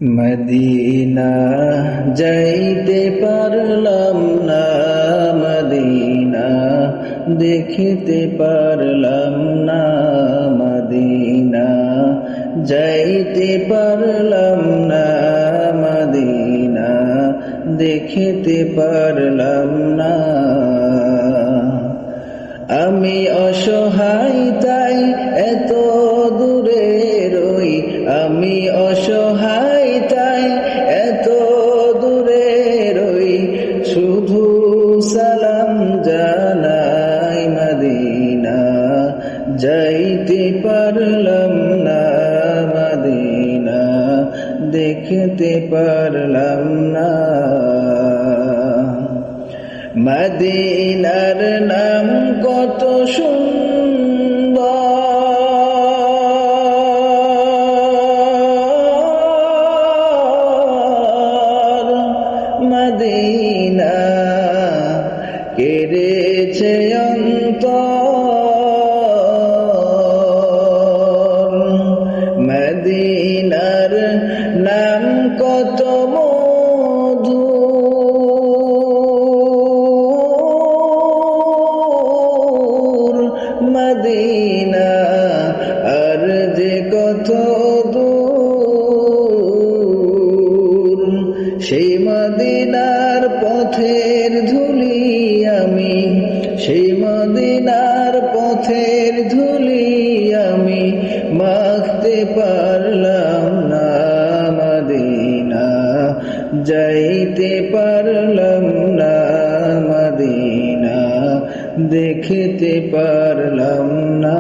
Medina যাইতে পারলাম না, মদিনা দেখিতে পারলাম না, মদিনা যাইতে পারলাম না, মদিনা দেখিতে পারলাম না। আমি অসহায় তাই এত দূরে রই, আমি অসহায় তাই এত দূরে রই, শুধু সালাম জানাই মদিনা যাইতে পারলাম না, মদিনা দেখতে পারলাম না। মদিনার নাম কত সুন্দর, মদিনা কেড়েছে অন্তর, মদিনার নাম কত মধু, মদিনা আর যে কত দূর, সেই মদিনার পথের ধুলি আমি, সেই মদিনার পথের ধুলি আমি মাখতে পারলাম না, মদিনা যাইতে পারলাম না, মদিনা দেখিতে পারলাম না।